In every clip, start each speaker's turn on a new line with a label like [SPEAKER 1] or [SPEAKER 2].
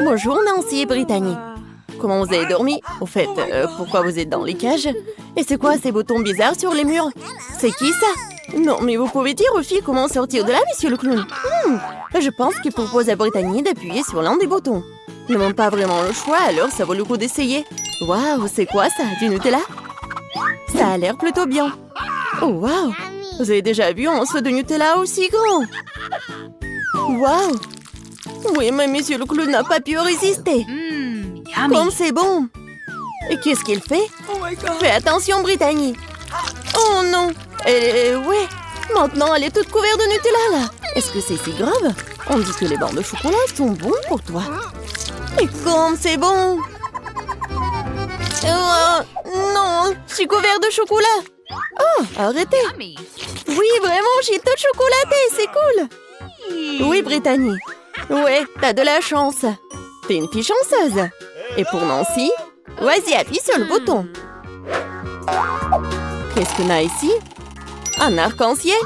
[SPEAKER 1] Bonjour Nancy et Brittany. Comment vous avez dormi? Au fait, pourquoi vous êtes dans les cages? Et c'est quoi ces boutons bizarres sur les murs? C'est qui ça? Non, mais vous pouvez dire aux filles comment sortir de là, monsieur le clown? Je pense qu'il propose à Brittany d'appuyer sur l'un des boutons. Ils n'ont pas vraiment le choix, alors ça vaut le coup d'essayer. Waouh, c'est quoi ça? Du Nutella? Ça a l'air plutôt bien. Oh, waouh! Vous avez déjà vu un seau de Nutella aussi grand? Waouh! Oui, mais monsieur le clown n'a pas pu résister. Comme c'est bon! Et qu'est-ce qu'il fait? Fais attention, Brittany! Oh non! Ouais! Maintenant, elle est toute couverte de Nutella, là! Est-ce que c'est si grave? On dit que les barres de chocolat sont bons pour toi. Et comme c'est bon! Non! Je suis couverte de chocolat! Oh, arrêtez! Oui, vraiment, j'ai toute chocolatée, c'est cool! Oui, Brittany. Ouais, t'as de la chance. T'es une fille chanceuse. Et pour Nancy, vas-y, appuie sur le bouton. Qu'est-ce qu'on a ici? Un arc-en-ciel?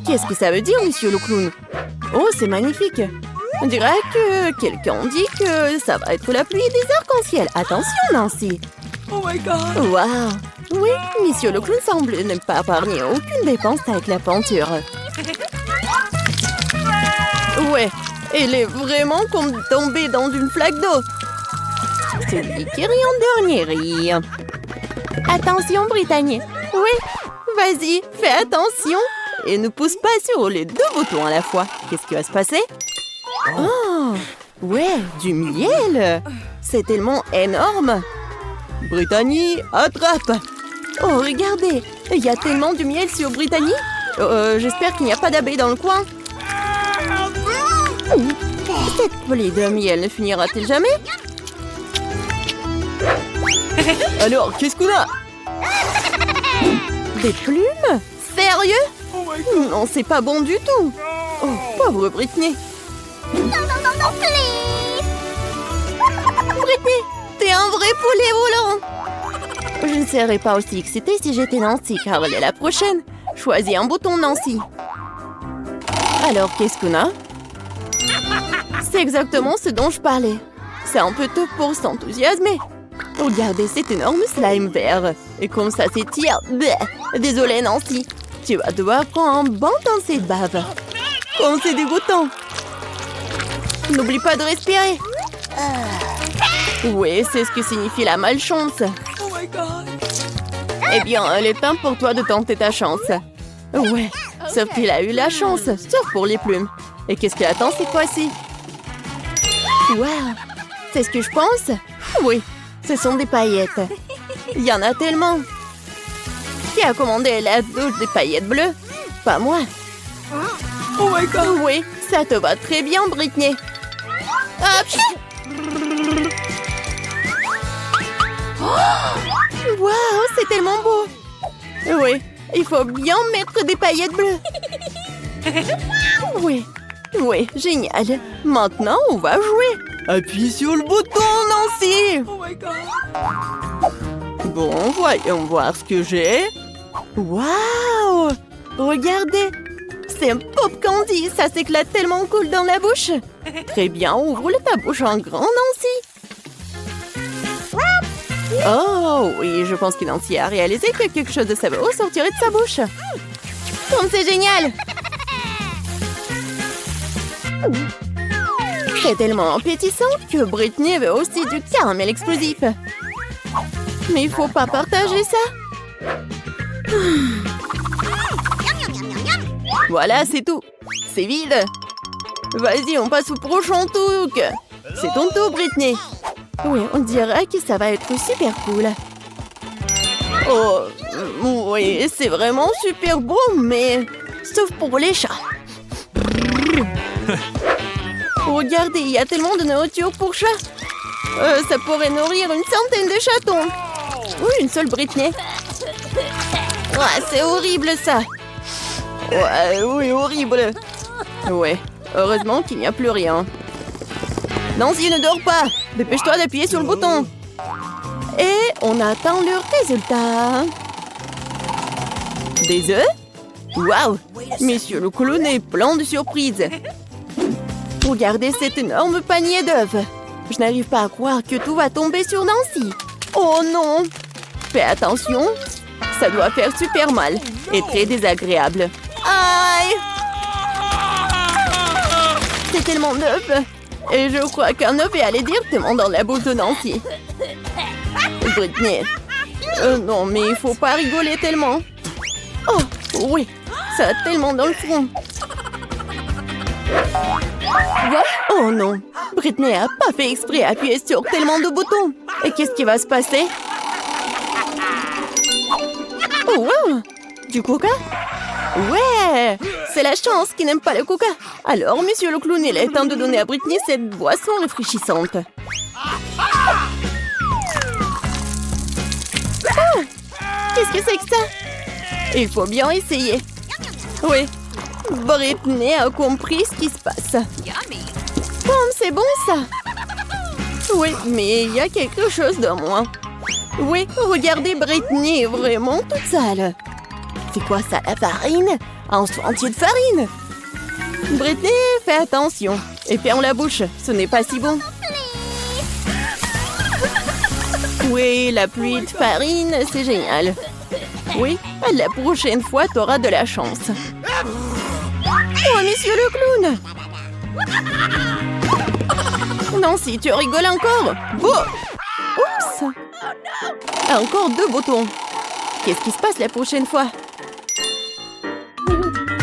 [SPEAKER 1] Qu'est-ce que ça veut dire, monsieur le clown? Oh, c'est magnifique. On dirait que quelqu'un dit que ça va être la pluie des arcs-en-ciel. Attention, Nancy.
[SPEAKER 2] Oh my god!
[SPEAKER 1] Waouh! Oui, monsieur le clown semble ne pas épargner aucune dépense avec la peinture. Ouais, elle est vraiment comme tombée dans une flaque d'eau. Celui qui rit en dernier rire. Attention, Brittany. Oui, vas-y, fais attention. Et ne pousse pas sur les deux boutons à la fois. Qu'est-ce qui va se passer? Oh, ouais, du miel. C'est tellement énorme. Brittany, attrape. Oh, regardez, il y a tellement de miel sur Brittany. J'espère qu'il n'y a pas d'abeilles dans le coin. Cette plaie de miel ne finira-t-elle jamais? Alors, qu'est-ce qu'on a? Des plumes? Sérieux? Non, c'est pas bon du tout. Oh, pauvre Brittany.
[SPEAKER 3] Non, please!
[SPEAKER 1] Brittany, t'es un vrai poulet volant. Je ne serais pas aussi excitée si j'étais Nancy, car elle est la prochaine. Choisis un bouton, Nancy. Alors, qu'est-ce qu'on a? C'est exactement ce dont je parlais. C'est un peu tôt pour s'enthousiasmer. Regardez cet énorme slime vert. Et comme ça s'étire. Désolée, Nancy. Tu vas devoir prendre un bon dans cette bave. Comme c'est dégoûtant. N'oublie pas de respirer. Oui, c'est ce que signifie la malchance.
[SPEAKER 2] Oh my god!
[SPEAKER 1] Eh bien, il est temps pour toi de tenter ta chance. Ouais, sauf qu'il a eu la chance, sauf pour les plumes. Et qu'est-ce qu'il attend cette fois-ci? Wow, c'est ce que je pense? Oui, ce sont des paillettes. Il y en a tellement. Qui a commandé la douche des paillettes bleues? Pas moi.
[SPEAKER 2] Oh my god!
[SPEAKER 1] Oui, ça te va très bien, Brittany. Hop! Waouh, c'est tellement beau. Oui, il faut bien mettre des paillettes bleues. Oui, génial. Maintenant, on va jouer. Appuie sur le bouton, Nancy.
[SPEAKER 2] Oh my god!
[SPEAKER 1] Bon, voyons voir ce que j'ai. Waouh! Regardez, c'est un pop candy. Ça s'éclate tellement cool dans la bouche. Très bien, ouvre ta bouche en grand, Nancy. Oh, oui, je pense que Nancy a réalisé que quelque chose de savoureux sortirait de sa bouche. Comme c'est génial! C'est tellement appétissant que Brittany veut aussi du caramel explosif. Mais il faut pas partager ça. Voilà, c'est tout. C'est vide. Vas-y, on passe au prochain truc. C'est ton tour, Brittany. Oui, on dirait que ça va être super cool. Oh, oui, c'est vraiment super beau, mais sauf pour les chats. Regardez, il y a tellement de nourriture pour chats. Ça pourrait nourrir une centaine de chatons. Oui, une seule Brittany. Ouais, c'est horrible ça. Ouais, oui, horrible. Ouais, heureusement qu'il n'y a plus rien. Nancy, ne dors pas. Dépêche-toi d'appuyer sur le bouton. Et on attend le résultat. Des œufs? Waouh! Monsieur le clown est plein de surprises. Regardez cet énorme panier d'œufs. Je n'arrive pas à croire que tout va tomber sur Nancy. Oh non! Fais attention. Ça doit faire super mal et très désagréable. Aïe! C'est tellement neuf. Et je crois qu'un œuf est allé directement dans la bouche de Nancy. Britney. Non, mais il faut pas rigoler tellement. Oh, oui. Ça a tellement dans le front. Oh non. Britney a pas fait exprès d'appuyer sur tellement de boutons. Et qu'est-ce qui va se passer? Oh, wow. Du coca? Ouais! C'est la chance qui n'aime pas le coca. Alors, monsieur le clown, il est temps de donner à Britney cette boisson rafraîchissante. Ah! Qu'est-ce que c'est que ça? Il faut bien essayer. Oui, Britney a compris ce qui se passe. C'est bon ça? Oui, mais il y a quelque chose de moins. Oui, regardez, Britney est vraiment toute sale. C'est quoi ça, la farine? Un seau entier de farine? Britney, fais attention. Et ferme la bouche, ce n'est pas si bon. Oui, la pluie de farine, c'est génial. Oui, la prochaine fois, t'auras de la chance. Oh, monsieur le clown! Nancy, tu rigoles encore? Bon! Oups! Encore 2 boutons. Qu'est-ce qui se passe la prochaine fois?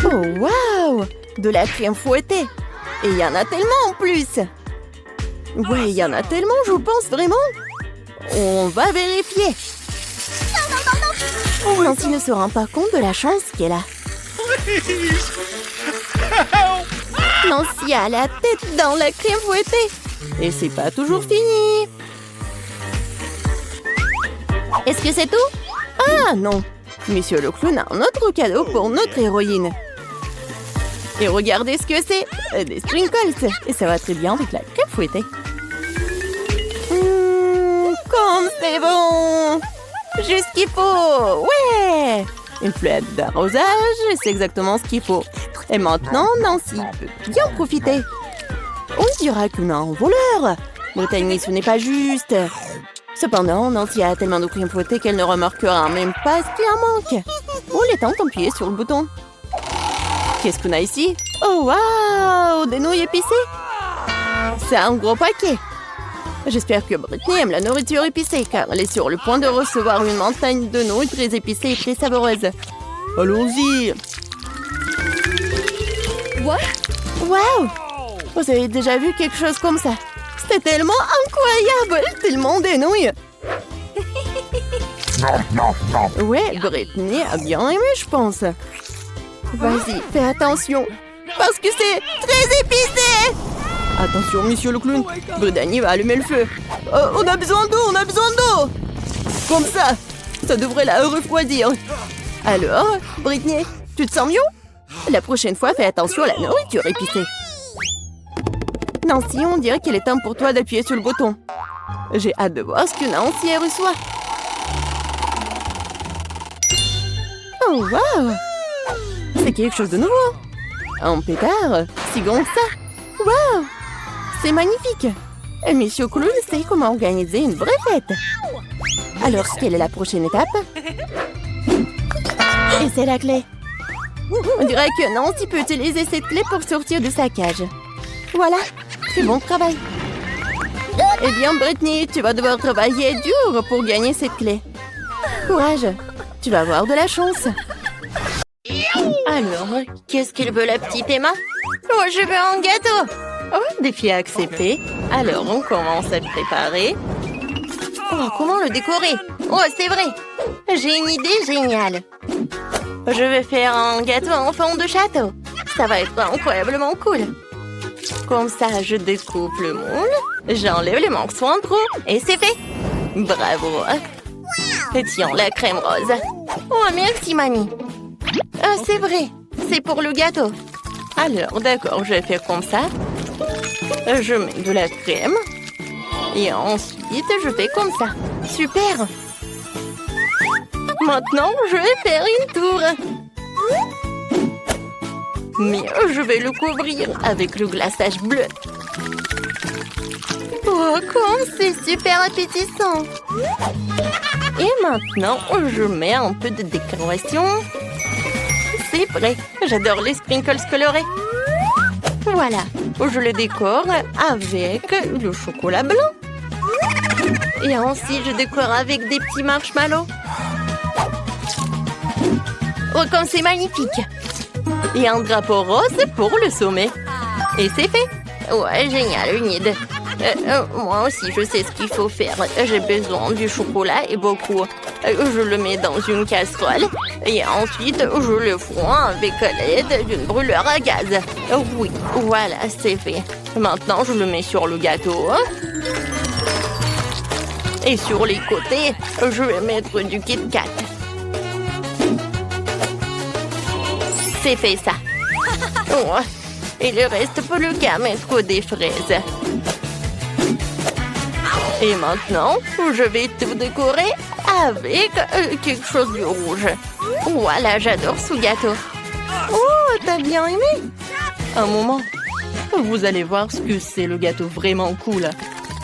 [SPEAKER 1] Oh, waouh! De la crème fouettée. Et il y en a tellement en plus. Ouais, il y en a tellement, je pense, vraiment. On va vérifier. Nancy ne se rend pas compte de la chance qu'elle a. Nancy a la tête dans la crème fouettée. Et c'est pas toujours fini. Est-ce que c'est tout? Ah non. Monsieur le clown a un autre cadeau pour notre héroïne. Et regardez ce que c'est. Des sprinkles. Et ça va très bien avec la crème fouettée. Comme c'est bon. Juste ce qu'il faut. Ouais. Une fleur d'arrosage, c'est exactement ce qu'il faut. Et maintenant, Nancy peut bien profiter. On dira qu'on a un voleur. Brittany, ce n'est pas juste. Cependant, Nancy a tellement de crème fouettée qu'elle ne remarquera même pas ce qui en manque. On est temps d'appuyer sur le bouton. Qu'est-ce qu'on a ici? Oh, waouh! Des nouilles épicées? C'est un gros paquet. J'espère que Britney aime la nourriture épicée, car elle est sur le point de recevoir une montagne de nouilles très épicées et très savoureuses. Allons-y! Waouh! Vous avez déjà vu quelque chose comme ça? C'était tellement incroyable! Tellement des nouilles! Ouais, Britney a bien aimé, je pense. Vas-y, fais attention, parce que c'est très épicé! Attention, monsieur le clown, Brittany va allumer le feu. On a besoin d'eau, on a besoin d'eau! Comme ça devrait la refroidir. Alors, Britney, tu te sens mieux? La prochaine fois, fais attention à la nourriture épicée. Nancy, on dirait qu'il est temps pour toi d'appuyer sur le bouton. J'ai hâte de voir ce que Nancy reçoit. Oh, waouh! C'est quelque chose de nouveau. Un pétard, si grand que ça. Waouh! C'est magnifique. Et monsieur Clown sait comment organiser une vraie fête. Alors, quelle est la prochaine étape? Et c'est la clé. On dirait que Nancy peut utiliser cette clé pour sortir de sa cage. Voilà, c'est bon travail. Eh bien, Britney, tu vas devoir travailler dur pour gagner cette clé. Courage, tu vas avoir de la chance. Alors, qu'est-ce qu'il veut la petite Emma? Oh, je veux un gâteau. Oh, défi accepté. Alors, on commence à le préparer. Oh, comment le décorer? Oh, c'est vrai. J'ai une idée géniale. Je vais faire un gâteau en forme de château. Ça va être incroyablement cool. Comme ça, je découpe le moule. J'enlève les morceaux en trop. Et c'est fait. Bravo. Et tiens, la crème rose. Oh, merci, mamie. C'est vrai. C'est pour le gâteau. Alors, d'accord, je vais faire comme ça. Je mets de la crème. Et ensuite, je fais comme ça. Super. Maintenant, je vais faire une tour. Mais je vais le couvrir avec le glaçage bleu. Oh, comme c'est super appétissant! Et maintenant, je mets un peu de décoration. C'est prêt. J'adore les sprinkles colorés. Voilà. Je le décore avec le chocolat blanc. Et ensuite, je décore avec des petits marshmallows. Oh, comme c'est magnifique! Et un drapeau rose pour le sommet. Et c'est fait. Ouais, génial, une idée. Moi aussi, je sais ce qu'il faut faire. J'ai besoin du chocolat et beaucoup. Je le mets dans une casserole. Et ensuite, je le fous avec l'aide d'une brûleur à gaz. Oui, voilà, c'est fait. Maintenant, je le mets sur le gâteau. Et sur les côtés, je vais mettre du Kit Kat. C'est fait, ça. Oh, et le reste, pour le cas, mettre des fraises. Et maintenant, je vais tout décorer avec quelque chose de rouge. Voilà, j'adore ce gâteau. Oh, t'as bien aimé? Un moment. Vous allez voir ce que c'est le gâteau vraiment cool.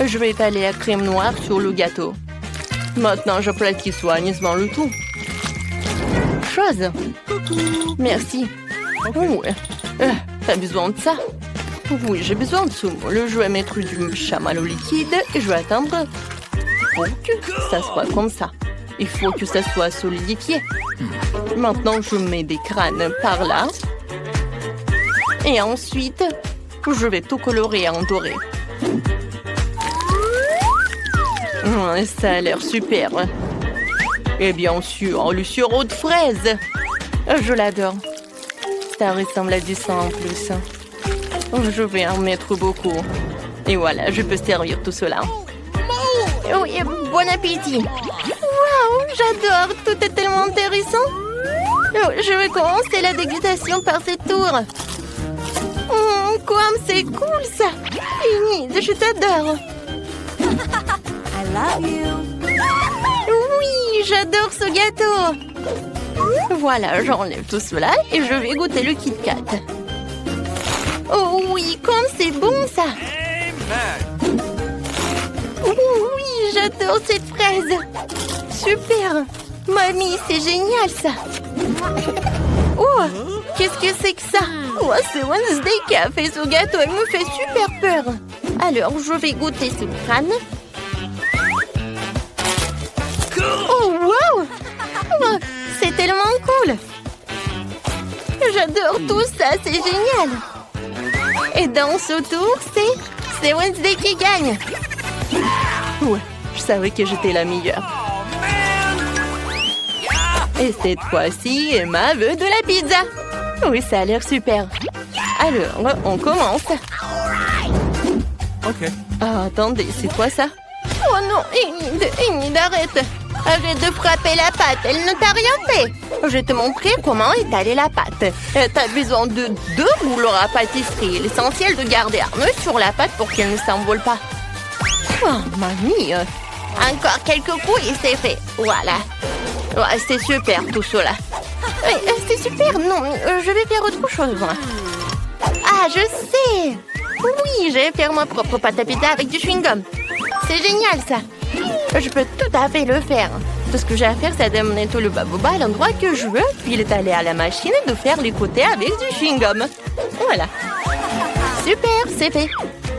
[SPEAKER 1] Je vais étaler la crème noire sur le gâteau. Maintenant, j'aplatis soigneusement le tout. Chose. Merci. Oh, t'as besoin de ça? Oui, j'ai besoin de ce moule. Je vais mettre du chamallow liquide et je vais attendre pour que ça soit comme ça. Il faut que ça soit solidifié. Maintenant, je mets des crânes par là. Et ensuite, je vais tout colorer en doré. Ça a l'air super. Et bien sûr, le sirop de fraise. Je l'adore. Ça ressemble à du sang en plus. Je vais en mettre beaucoup. Et voilà, je peux servir tout cela. Oui, bon appétit. Waouh, j'adore. Tout est tellement intéressant. Je vais commencer la dégustation par ce tour. Comme c'est cool ça. Enid, je t'adore.
[SPEAKER 3] I love you.
[SPEAKER 1] Oui, j'adore ce gâteau. Voilà, j'enlève tout cela et je vais goûter le Kit Kat. Oh oui, comme c'est bon ça. Oui, j'adore cette fraise. Super. Mamie, c'est génial ça. Oh, qu'est-ce que c'est que ça? Oh, c'est Wednesday qui a fait ce gâteau. Il me fait super peur. Alors, je vais goûter ce crâne. Oh, wow! Oh, c'est tellement cool. J'adore tout ça, c'est génial. Et dans ce tour, c'est Wednesday qui gagne. Ouais, je savais que j'étais la meilleure. Et cette fois-ci, Emma veut de la pizza. Oui, ça a l'air super. Alors, on commence.
[SPEAKER 2] Ok.
[SPEAKER 1] Ah, attendez, c'est quoi ça? Oh non, Enid, arrête. Arrête de frapper la pâte, elle ne t'a rien fait. Je vais te montrer comment étaler la pâte. T'as besoin de 2 rouleaux à pâtisserie. L'essentiel de garder un nœud sur la pâte pour qu'elle ne s'envole pas. Oh, mamie. Encore quelques coups et c'est fait. Voilà. Ouais, c'est super tout cela. C'est super, non, je vais faire autre chose. Moi. Ah, je sais. Oui, je vais faire ma propre pâte à pizza avec du chewing-gum. C'est génial ça. Je peux tout à fait le faire. Tout ce que j'ai à faire, c'est d'amener tout le baboba à l'endroit que je veux, puis l'étaler à la machine et de faire les côtés avec du chewing-gum. Voilà. Super, c'est fait.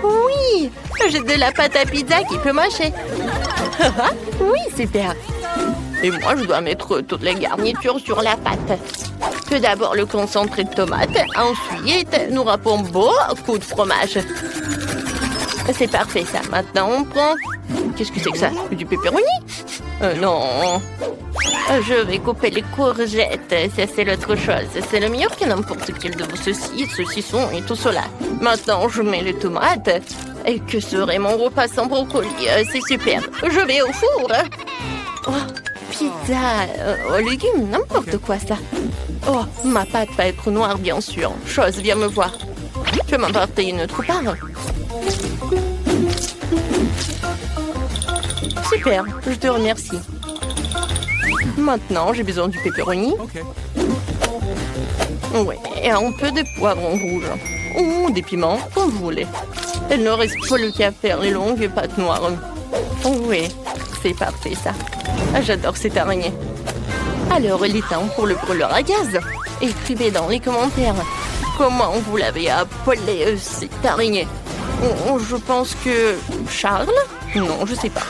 [SPEAKER 1] Oui, j'ai de la pâte à pizza qui peut mâcher. Oui, super. Et moi, je dois mettre toutes les garnitures sur la pâte. Tout d'abord, le concentré de tomate. Ensuite, nous râpons beaucoup de fromage. C'est parfait, ça. Maintenant, on prend... Qu'est-ce que c'est que ça? Du pepperoni? Non. Je vais couper les courgettes. Ça, c'est l'autre chose. C'est le meilleur que n'importe quel de vos saucissons et tout cela. Maintenant, je mets les tomates. Et que serait mon repas sans brocoli? C'est super. Je vais au four. Oh, pizza, aux légumes, n'importe quoi ça. Oh, ma pâte va être noire, bien sûr. Chose, viens me voir. Je vais m'apporter une autre part. Super, je te remercie. Maintenant, j'ai besoin du pepperoni.
[SPEAKER 2] Ok.
[SPEAKER 1] Ouais, et un peu de poivron rouge. Ou des piments, comme vous voulez. Il ne reste plus qu'à faire les longues pattes noires. Oui, c'est parfait ça. Ah, j'adore cette araignée. Alors, il est temps pour le brûleur à gaz. Écrivez dans les commentaires comment vous l'avez appelé cette araignée. Je pense que... Charles? Non, je sais pas.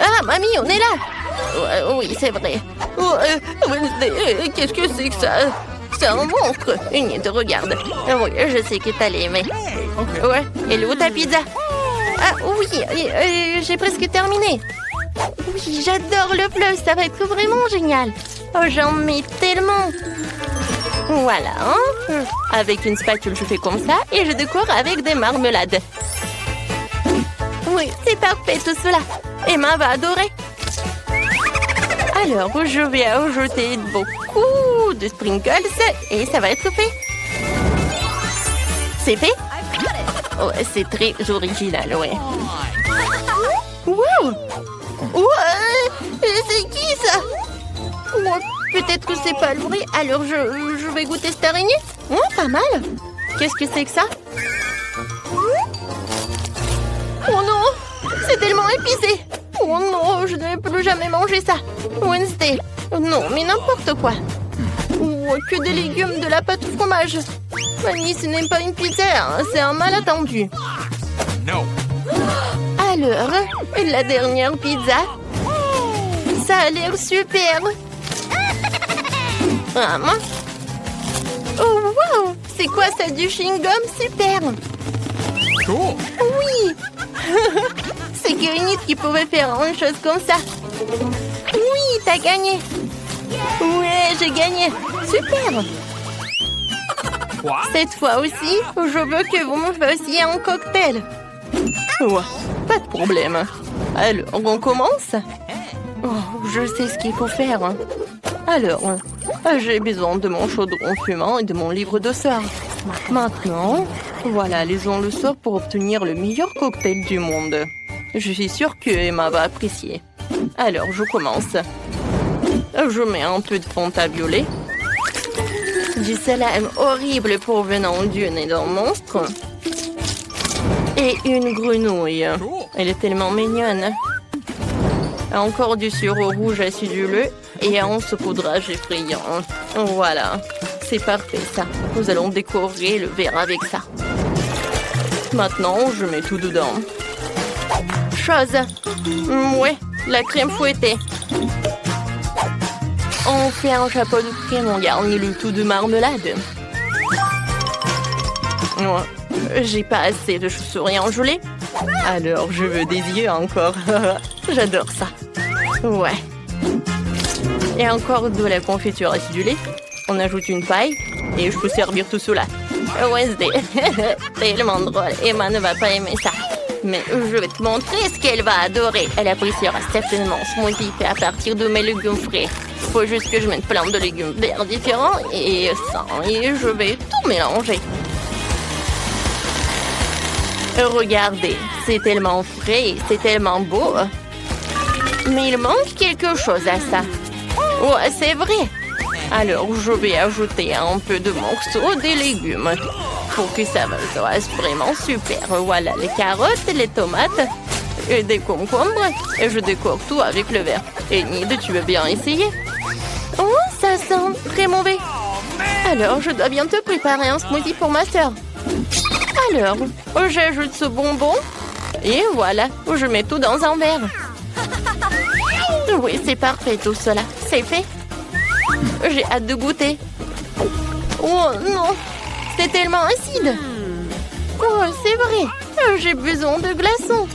[SPEAKER 1] Ah, mamie, on est là! Oui, c'est vrai. Qu'est-ce que c'est que ça? C'est un monstre! Une te regarde. Oui, je sais que t'as l'aimer. Ouais, et où ta pizza? Ah oui, j'ai presque terminé. Oui, j'adore le fleuve, ça va être vraiment génial. Oh, j'en mets tellement. Voilà, hein? Avec une spatule, je fais comme ça et je décore avec des marmelades. Oui, c'est parfait tout cela. Emma va adorer. Alors, je vais ajouter beaucoup de sprinkles et ça va être fait. C'est fait? Oh, c'est très original, ouais. Wow! C'est qui ça? Peut-être que c'est pas le vrai, alors je vais goûter cette araignée. Pas mal. Qu'est-ce que c'est que ça? Oh non! C'est tellement épicé! Oh non, je ne vais plus jamais manger ça. Wednesday. Non, mais n'importe quoi. Oh, que des légumes, de la pâte au fromage. Mamie, ce n'est pas une pizza, hein, c'est un malentendu.
[SPEAKER 4] Non.
[SPEAKER 1] Alors, la dernière pizza. Ça a l'air super. Ah, mince. Oh, wow! C'est quoi ça, du chewing-gum? Super!
[SPEAKER 4] Cool.
[SPEAKER 1] Oui! C'est Guérinite qui pouvait faire une chose comme ça. Oui, t'as gagné. Ouais, j'ai gagné. Super.
[SPEAKER 4] Quoi?
[SPEAKER 1] Cette fois aussi, je veux que vous me fassiez un cocktail. Ouais, pas de problème. Alors, on commence? Oh, je sais ce qu'il faut faire. Alors, j'ai besoin de mon chaudron fumant et de mon livre de sort. Maintenant, voilà, lisons le sort pour obtenir le meilleur cocktail du monde. Je suis sûre que Emma va apprécier. Alors, je commence. Je mets un peu de fond à violet. Du salame horrible provenant du nez d'un monstre. Et une grenouille. Elle est tellement mignonne. Encore du sirop rouge aciduleux et un saupoudrage effrayant. Voilà, c'est parfait ça. Nous allons décorer le verre avec ça. Maintenant, je mets tout dedans. Chose. Ouais, la crème fouettée. On fait un chapeau de crème, on garnit le tout de marmelade. Ouais, j'ai pas assez de chauves-souris en gelée. Alors, je veux des yeux encore. J'adore ça. Ouais. Et encore de la confiture acidulée. On ajoute une paille et je peux servir tout cela. Wednesday, tellement drôle. Emma ne va pas aimer ça. Mais je vais te montrer ce qu'elle va adorer. Elle appréciera certainement ce smoothie fait à partir de mes légumes frais. Faut juste que je mette plein de légumes verts différents et ça. Et je vais tout mélanger. Regardez, c'est tellement frais, c'est tellement beau. Mais il manque quelque chose à ça. Oh, c'est vrai. Alors, je vais ajouter un peu de morceaux des légumes pour que ça soit vraiment super. Voilà, les carottes, les tomates et des concombres. Et je décore tout avec le verre. Et Nid, tu veux bien essayer? Oh, ça sent très mauvais. Alors, je dois bientôt préparer un smoothie pour ma sœur. Alors, j'ajoute ce bonbon. Et voilà, je mets tout dans un verre. Oui, c'est parfait tout cela. C'est fait. J'ai hâte de goûter. Oh non, c'est tellement acide. Oh, c'est vrai. J'ai besoin de glaçons.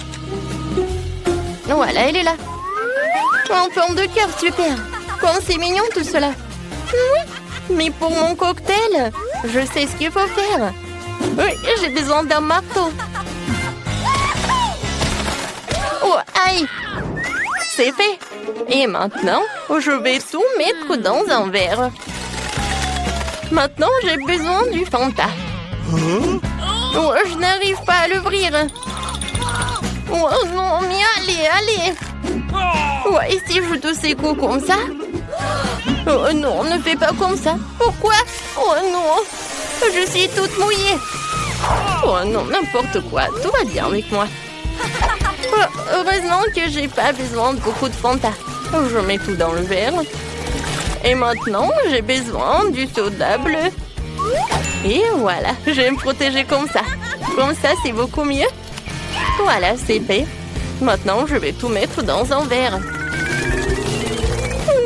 [SPEAKER 1] Voilà, elle est là. En forme de cœur, super. Comme c'est mignon tout cela. Oui, mais pour mon cocktail, je sais ce qu'il faut faire. Oui, j'ai besoin d'un marteau. Oh, aïe. C'est fait. Et maintenant, je vais tout mettre dans un verre. Maintenant, j'ai besoin du Fanta. Oh, je n'arrive pas à l'ouvrir. Oh non, mais allez. Oh, et si je te secoue comme ça? Oh non, ne fais pas comme ça. Pourquoi? Oh non, je suis toute mouillée. Oh non, n'importe quoi. Tout va bien avec moi. Oh, heureusement que j'ai pas besoin de beaucoup de Fanta. Je mets tout dans le verre. Et maintenant, j'ai besoin du soda bleu. Et voilà, je vais me protéger comme ça. Comme ça, c'est beaucoup mieux. Voilà, c'est fait. Maintenant, je vais tout mettre dans un verre.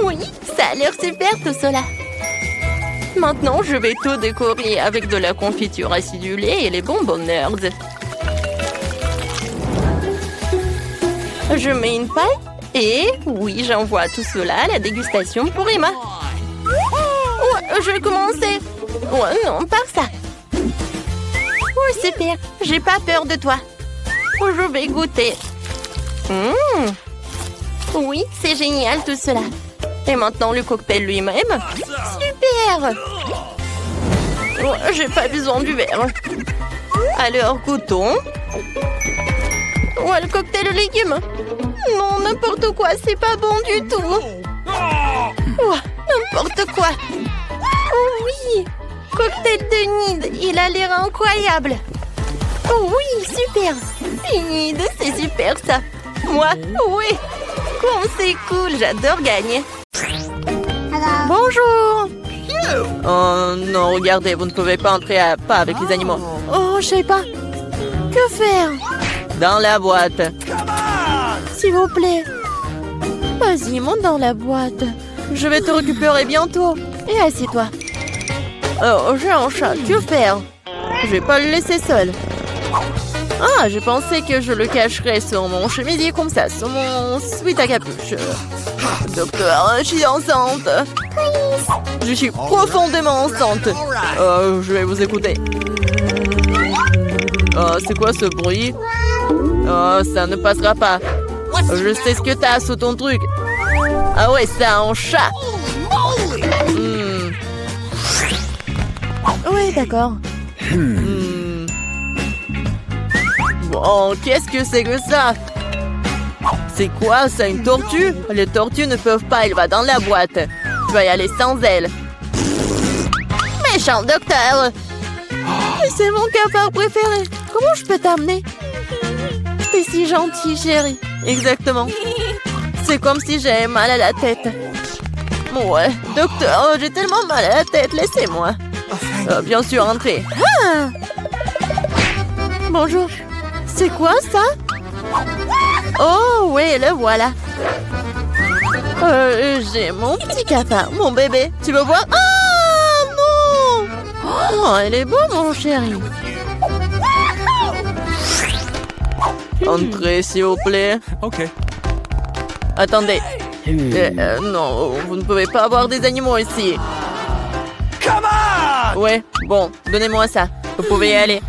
[SPEAKER 1] Oui, ça a l'air super tout cela. Maintenant, je vais tout décorer avec de la confiture acidulée et les bonbons Nerds. Je mets une paille et oui, j'envoie tout cela à la dégustation pour Emma. Oh, je vais commencer. Oh non, par ça. Oh, super. J'ai pas peur de toi. Oh, je vais goûter. Oui, c'est génial tout cela. Et maintenant, le cocktail lui-même. Super. Oh, j'ai pas besoin du verre. Alors, goûtons. Oh, le cocktail aux légumes. Non, n'importe quoi, c'est pas bon du tout. Oh, n'importe quoi. Oh oui, cocktail de Nid, il a l'air incroyable. Oh oui, super. Nid, c'est super ça. Moi, oui. Comme c'est cool, j'adore gagner. Bonjour. Oh non, regardez, vous ne pouvez pas entrer pas avec les animaux. Oh, je sais pas. Que faire? Dans la boîte. S'il vous plaît. Vas-y, monte dans la boîte. Je vais te récupérer bientôt. Et assieds-toi. Oh, j'ai un chat. Que faire? Je vais pas le laisser seul. Ah, je pensais que je le cacherais sur mon chemisier comme ça, sur mon sweat à capuche. Docteur, je suis enceinte. Je suis profondément enceinte. Je vais vous écouter. C'est quoi ce bruit? Oh, ça ne passera pas. Je sais ce que t'as sous ton truc. Ah ouais, c'est un chat. Oui, d'accord. Bon, qu'est-ce que c'est que ça? C'est quoi ça, une tortue? Les tortues ne peuvent pas, elle va dans la boîte. Tu vas y aller sans elle. Méchant docteur. C'est mon cafard préféré. Comment je peux t'amener? T'es si gentil, chérie. Exactement. C'est comme si j'avais mal à la tête. Ouais, docteur, j'ai tellement mal à la tête, laissez-moi. Bien sûr, entrez. Ah! Bonjour. C'est quoi ça? Oh, oui, le voilà. J'ai mon petit cafard, mon bébé. Tu veux voir? Ah, non! Oh, elle est beau, mon chéri. Entrez, s'il vous plaît.
[SPEAKER 4] OK.
[SPEAKER 1] Attendez. Non, vous ne pouvez pas avoir des animaux ici. Ouais, bon, donnez-moi ça. Vous pouvez y aller.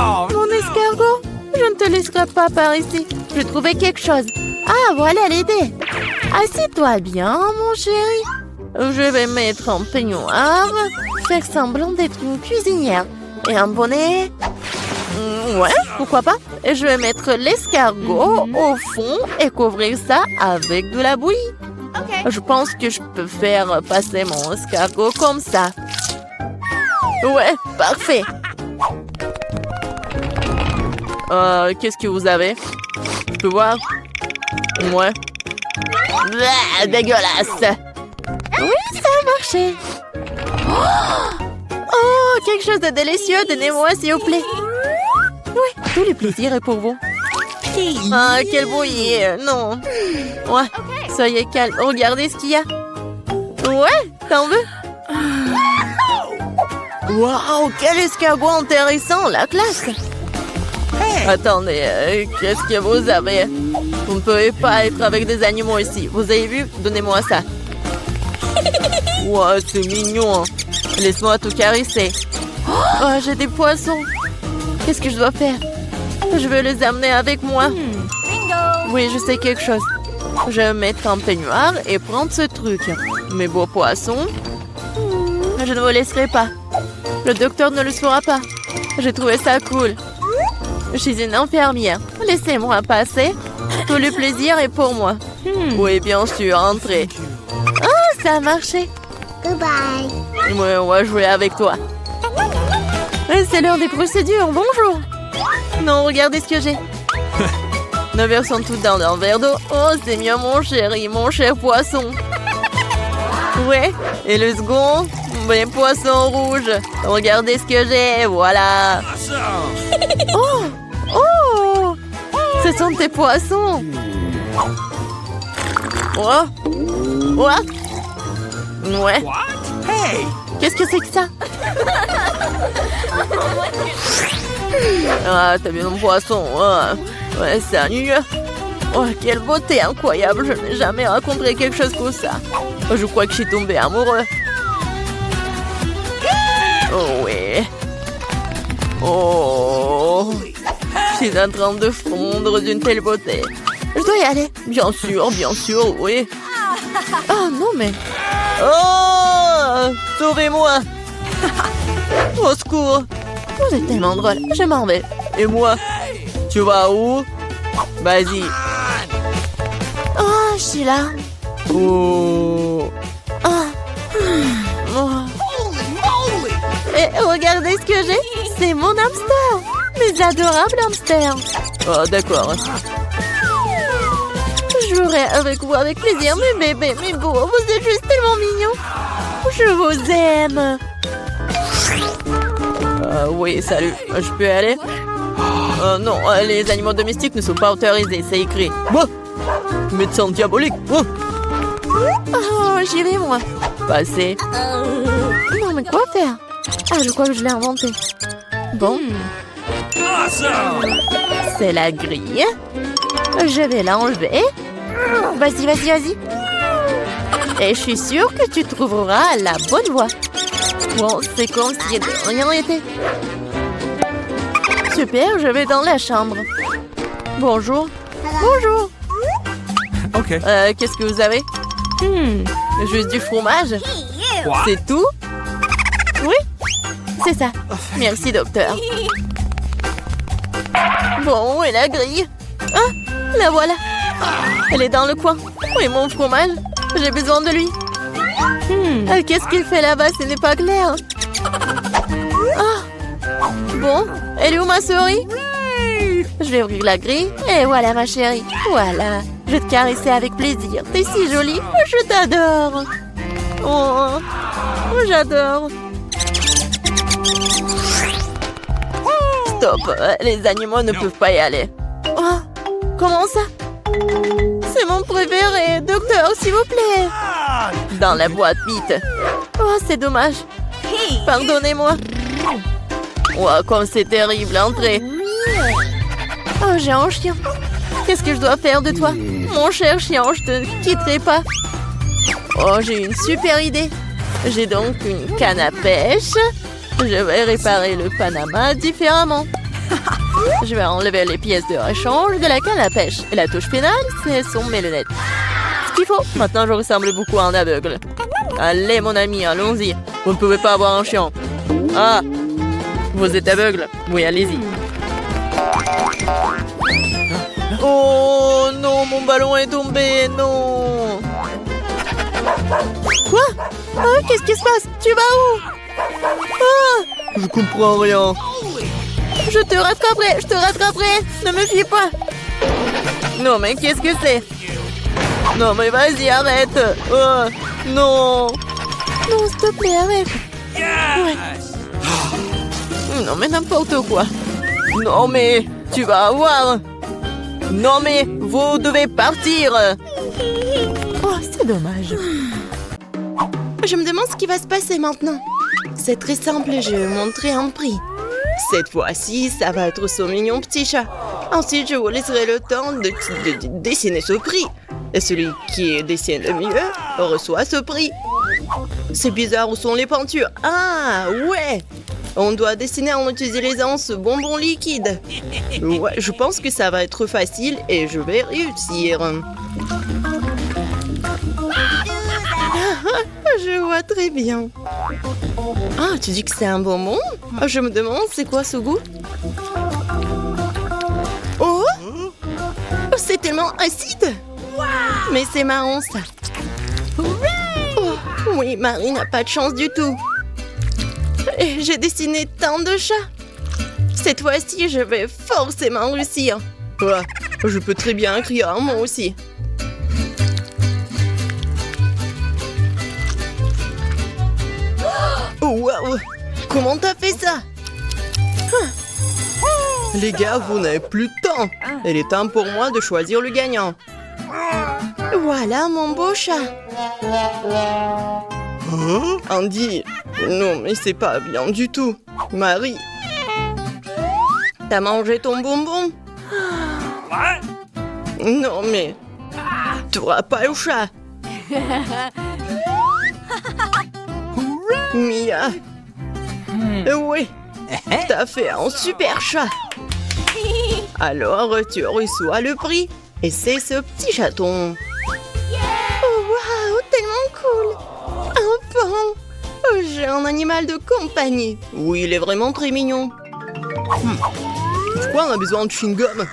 [SPEAKER 1] Mon escargot, je ne te laisserai pas par ici. J'ai trouvé quelque chose. Ah, voilà l'idée. Assieds-toi bien, mon chéri. Je vais mettre un peignoir, faire semblant d'être une cuisinière. Et un bonnet. Ouais, pourquoi pas. Et je vais mettre l'escargot au fond et couvrir ça avec de la bouillie. Je pense que je peux faire passer mon escargot comme ça. Ouais, parfait. Qu'est-ce que vous avez? Je peux voir? Ouais. Blah, dégueulasse. Oui, ça a marché. Oh, quelque chose de délicieux. Donnez-moi, s'il vous plaît. Oui, tout le plaisir est pour vous. Ah, quel bouillie. Non. Ouais, soyez calme. Regardez ce qu'il y a. Ouais, t'en veux? Waouh, quel escargot intéressant, la classe. Attendez, qu'est-ce que vous avez? Vous ne pouvez pas être avec des animaux ici. Vous avez vu? Donnez-moi ça. Wow, c'est mignon. Laisse-moi tout caresser. Oh, j'ai des poissons. Qu'est-ce que je dois faire? Je vais les amener avec moi. Oui, je sais quelque chose. Je vais mettre un peignoir et prendre ce truc. Mes beaux poissons. Je ne vous laisserai pas. Le docteur ne le saura pas. J'ai trouvé ça cool. Je suis une infirmière. Laissez-moi passer. Tout le plaisir est pour moi. Oui, bien sûr, entrez. Ah, ça a marché.
[SPEAKER 3] Goodbye.
[SPEAKER 1] Ouais, on va jouer avec toi. C'est l'heure des procédures, bonjour. Non, regardez ce que j'ai. Nos verres sont toutes dans un verre d'eau. Oh, c'est mieux mon chéri, mon cher poisson. Ouais, et le second, mes poissons rouges. Regardez ce que j'ai, voilà. Oh, oh, ce sont tes poissons. Oh, ouais. Ouais.
[SPEAKER 4] Hey!
[SPEAKER 1] Qu'est-ce que c'est que ça? Ah, t'as vu mon poisson? Ouais, salut. Oh, quelle beauté incroyable. Je n'ai jamais rencontré quelque chose comme ça. Oh, je crois que je suis tombée amoureux. Oh, oui. Oh. Je suis en train de fondre d'une telle beauté. Je dois y aller. Bien sûr, oui. Ah, non, mais... Oh! Sauvez-moi! Au secours! Vous êtes tellement drôle, je m'en vais. Et moi? Tu vas où? Vas-y. Oh, je suis là. Oh. Oh. Et regardez ce que j'ai. C'est mon hamster. Mes adorables hamsters. Oh, d'accord. Je jouerai avec vous avec plaisir, mes bébés, mes beaux. Vous êtes juste tellement mignons. Je vous aime. Oui, salut. Je peux aller? Non, les animaux domestiques ne sont pas autorisés, c'est écrit. Quoi? Médecin diabolique. Oh, j'y vais, moi. Passez. Non, mais quoi faire? Ah, je crois que je l'ai inventé. Bon. C'est la grille. Je vais l'enlever. Vas-y. Et je suis sûre que tu trouveras la bonne voie. Bon, c'est comme s'il n'y avait rien été. Super, je vais dans la chambre. Bonjour. Bonjour.
[SPEAKER 4] Ok.
[SPEAKER 1] Qu'est-ce que vous avez? Juste du fromage?
[SPEAKER 4] Quoi?
[SPEAKER 1] C'est tout? Oui, c'est ça. Merci, docteur. Bon, et la grille? Ah, la voilà. Elle est dans le coin. Oui, mon fromage. J'ai besoin de lui. Qu'est-ce qu'il fait là-bas? Ce n'est pas clair. Ah. Bon, elle est où ma souris? Je vais ouvrir la grille. Et voilà ma chérie. Voilà. Je vais te caresser avec plaisir. T'es si jolie. Je t'adore. Oh, j'adore. Stop. Les animaux ne peuvent pas y aller. Oh, comment ça? C'est mon préféré. Docteur, s'il vous plaît. Dans la boîte, vite. Oh, c'est dommage. Pardonnez-moi. Oh, comme c'est terrible, entrez. Oh, j'ai un chien. Qu'est-ce que je dois faire de toi? Mon cher chien, je te quitterai pas. Oh, j'ai une super idée. J'ai donc une canne à pêche. Je vais réparer le Panama différemment. Je vais enlever les pièces de rechange de la canne à pêche. Et la touche finale, ce sont mes lunettes. Ce qu'il faut. Maintenant, je ressemble beaucoup à un aveugle. Allez, mon ami, allons-y. Vous ne pouvez pas avoir un chien. Ah, vous êtes aveugle? Oui, allez-y. Oh non, mon ballon est tombé, non. Quoi? Oh, qu'est-ce qui se passe? Tu vas où? Ah, je comprends rien. Je te rattraperai. Ne me fie pas. Non, mais qu'est-ce que c'est? Non, mais vas-y, arrête. Oh, non. Non, s'il te plaît, arrête. Ouais. Non, mais n'importe quoi. Non, mais tu vas voir. Non, mais vous devez partir. Oh, c'est dommage. Je me demande ce qui va se passer maintenant. C'est très simple, je vais vous montrer un prix. Cette fois-ci, ça va être ce mignon petit chat. Ensuite, je vous laisserai le temps de dessiner ce prix. Et celui qui dessine le mieux reçoit ce prix. C'est bizarre, où sont les peintures? Ah, ouais. On doit dessiner en utilisant ce bonbon liquide. Ouais, je pense que ça va être facile et je vais réussir. Je vois très bien. Ah, tu dis que c'est un bonbon? Je me demande, c'est quoi ce goût? Oh! C'est tellement acide! Mais c'est marrant, ça. Oh, oui, Marie n'a pas de chance du tout. Et j'ai dessiné tant de chats. Cette fois-ci, je vais forcément réussir. Ouais, je peux très bien écrire moi aussi. Oh, waouh! Comment t'as fait ça? Les gars, vous n'avez plus de temps. Il est temps pour moi de choisir le gagnant. Voilà mon beau chat.
[SPEAKER 4] Huh?
[SPEAKER 1] Andy, non mais c'est pas bien du tout. Marie, t'as mangé ton bonbon?
[SPEAKER 4] What?
[SPEAKER 1] Non mais, t'auras pas le chat. Mia, oui, t'as fait un super chat. Alors tu reçois le prix. Et c'est ce petit chaton. Oh waouh, tellement cool. Enfin, oh, j'ai un animal de compagnie. Oui, il est vraiment très mignon. Pourquoi on a besoin de chewing-gum?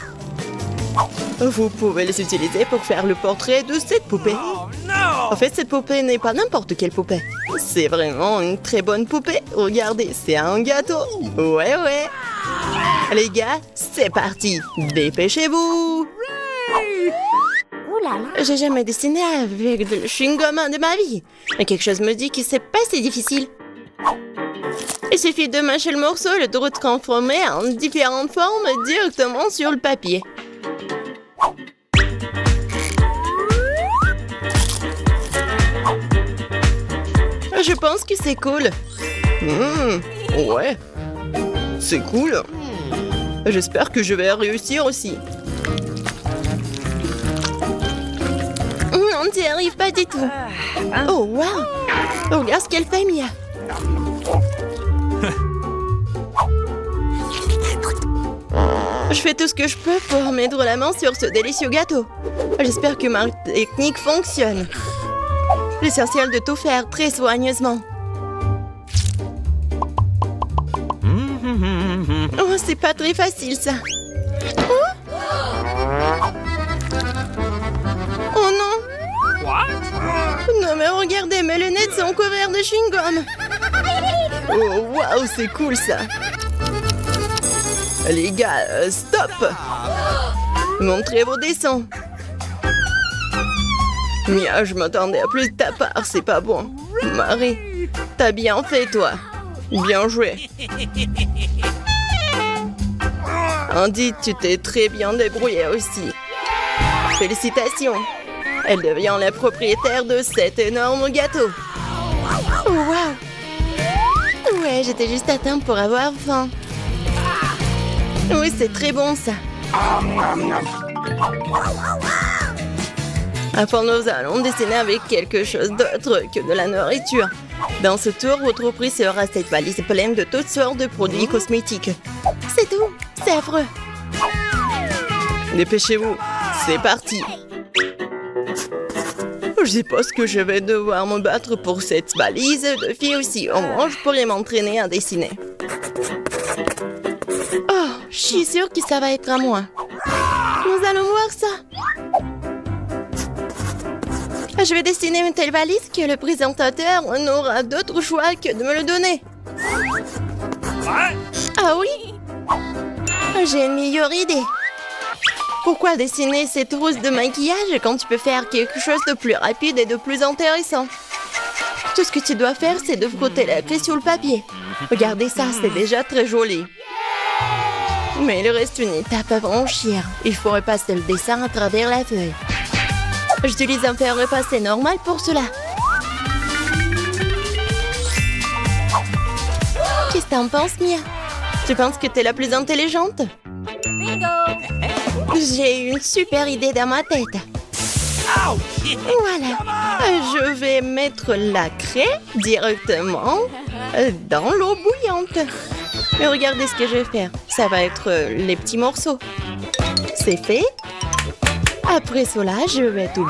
[SPEAKER 1] Vous pouvez les utiliser pour faire le portrait de cette poupée.
[SPEAKER 4] Oh no!
[SPEAKER 1] En fait, cette poupée n'est pas n'importe quelle poupée. C'est vraiment une très bonne poupée. Regardez, c'est un gâteau. Ouais, ouais. Les gars, c'est parti. Dépêchez-vous. J'ai jamais dessiné avec de chewing-gum de ma vie. Mais quelque chose me dit que c'est pas si difficile. Il suffit de mâcher le morceau et de le transformer en différentes formes directement sur le papier. Je pense que c'est cool. Ouais. C'est cool. J'espère que je vais réussir aussi. On n'y arrive pas du tout. Oh, waouh! Regarde ce qu'elle fait, Mia. Je fais tout ce que je peux pour mettre la main sur ce délicieux gâteau. J'espère que ma technique fonctionne. L'essentiel de tout faire très soigneusement. Oh, c'est pas très facile, ça. Oh non!
[SPEAKER 4] What?
[SPEAKER 1] Non mais regardez, mes lunettes sont couvertes de chewing-gum. Oh waouh, c'est cool ça. Les gars, stop. Montrez vos dessins. Mia, je m'attendais à plus de ta part, c'est pas bon. Marie, t'as bien fait toi. Bien joué. Andy, tu t'es très bien débrouillé aussi. Félicitations. Elle devient la propriétaire de cet énorme gâteau. Oh, waouh! Ouais, j'étais juste à temps pour avoir faim. Oui, c'est très bon ça. Enfin, nous allons dessiner avec quelque chose d'autre que de la nourriture. Dans ce tour, votre prix sera cette valise pleine de toutes sortes de produits cosmétiques. C'est tout, c'est affreux. Dépêchez-vous, c'est parti. Je suppose que je vais devoir me battre pour cette valise de filles aussi. Au moins, je pourrais m'entraîner à dessiner. Oh, je suis sûre que ça va être à moi. Nous allons voir ça. Je vais dessiner une telle valise que le présentateur n'aura d'autre choix que de me le donner.
[SPEAKER 4] What?
[SPEAKER 1] Ah oui? J'ai une meilleure idée. Pourquoi dessiner cette trousse de maquillage quand tu peux faire quelque chose de plus rapide et de plus intéressant? Tout ce que tu dois faire, c'est de frotter la clé sur le papier. Regardez ça, c'est déjà très joli. Mais il reste une étape à franchir. Il faut repasser le dessin à travers la feuille. J'utilise un fer repassé normal pour cela. Qu'est-ce que t'en penses, Mia? Tu penses que t'es la plus intelligente? J'ai une super idée dans ma tête. Voilà. Je vais mettre la craie directement dans l'eau bouillante. Mais regardez ce que je vais faire. Ça va être les petits morceaux. C'est fait. Après cela, je vais tout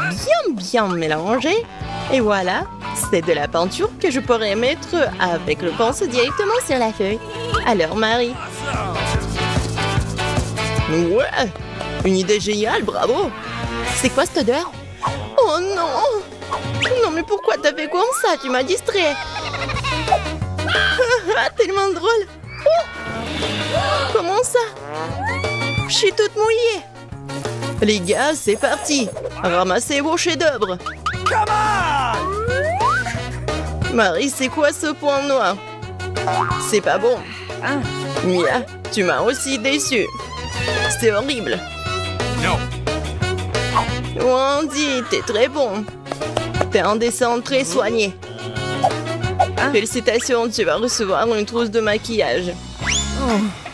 [SPEAKER 1] bien mélanger. Et voilà, c'est de la peinture que je pourrais mettre avec le pinceau directement sur la feuille. Alors, Marie. Ouais, une idée géniale, bravo. C'est quoi cette odeur? Oh non! Non, mais pourquoi t'as fait comme ça? Tu m'as distrait. Ah, tellement drôle. Oh, comment ça? Je suis toute mouillée. Les gars, c'est parti. Ramassez vos chefs-d'œuvre. Marie, c'est quoi ce point noir? C'est pas bon. Mia, tu m'as aussi déçue. C'est horrible.
[SPEAKER 4] No.
[SPEAKER 1] Andy, t'es très bon. T'es un dessin très soigné. Félicitations, tu vas recevoir une trousse de maquillage.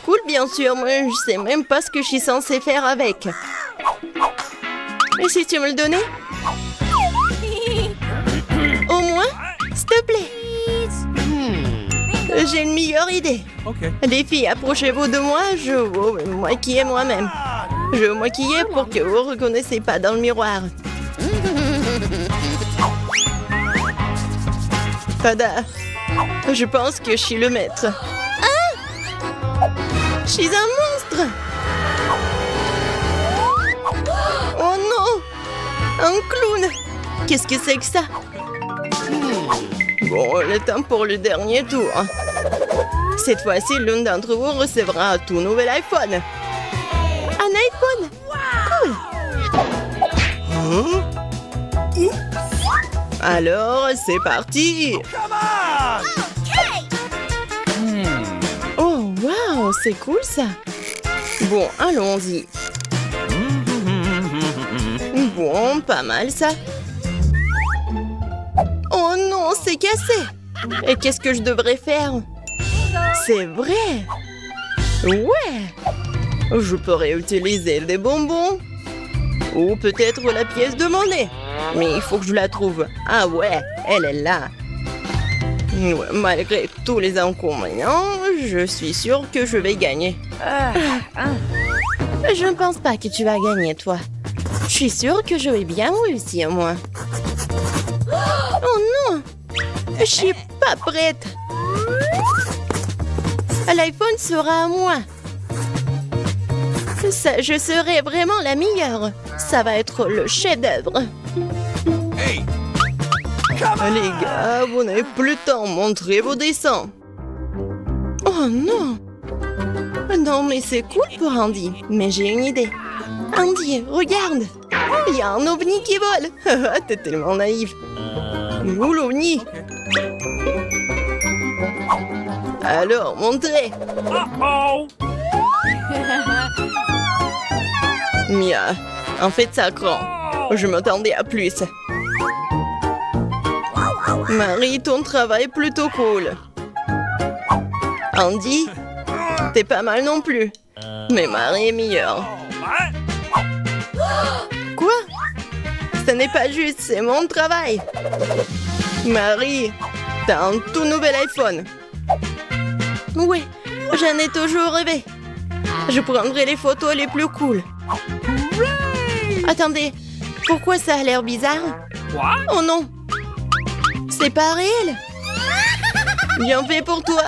[SPEAKER 1] Cool, bien sûr, mais je sais même pas ce que je suis censée faire avec. Et si tu me le donnais? Au moins, s'il te plaît. J'ai une meilleure idée.
[SPEAKER 4] Okay.
[SPEAKER 1] Les filles, approchez-vous de moi, je veux me maquiller moi-même. Je veux me maquiller pour que vous ne reconnaissiez pas dans le miroir. Tada! Je pense que je suis le maître. Ah! Je suis un monstre! Oh non! Un clown! Qu'est-ce que c'est que ça? Bon, le temps pour le dernier tour. Cette fois-ci, l'une d'entre vous recevra un tout nouvel iPhone. Un iPhone? Cool!
[SPEAKER 4] Huh?
[SPEAKER 1] Alors, c'est parti! Oh, waouh, c'est cool ça! Bon, allons-y. Bon, pas mal ça. Oh non, c'est cassé! Et qu'est-ce que je devrais faire? C'est vrai! Ouais! Je pourrais utiliser des bonbons. Ou peut-être la pièce de monnaie. Mais il faut que je la trouve. Ah ouais, elle est là. Ouais, malgré tous les inconvénients, je suis sûre que je vais gagner. Je ne pense pas que tu vas gagner, toi. Je suis sûre que je vais bien réussir, moi. Oh non! Je suis pas prête. L'iPhone sera à moi. Ça, je serai vraiment la meilleure. Ça va être le chef-d'œuvre.
[SPEAKER 4] Hey.
[SPEAKER 1] Les gars, vous n'avez plus le temps. Montrez vos dessins. Oh non! Non, mais c'est cool pour Andy. Mais j'ai une idée. Andy, regarde! Il y a un ovni qui vole. T'es tellement naïf. Où l'ovni? Alors, montrez.
[SPEAKER 4] Oh.
[SPEAKER 1] Mia, en fait, ça craint. Je m'attendais à plus. Marie, ton travail est plutôt cool. Andy, t'es pas mal non plus. Mais Marie est meilleure. Quoi? Ce n'est pas juste, c'est mon travail. Marie, t'as un tout nouvel iPhone. Oui, j'en ai toujours rêvé. Je prendrai les photos les plus cool. Attendez, pourquoi ça a l'air bizarre? Oh non! C'est pas réel! Bien fait pour toi!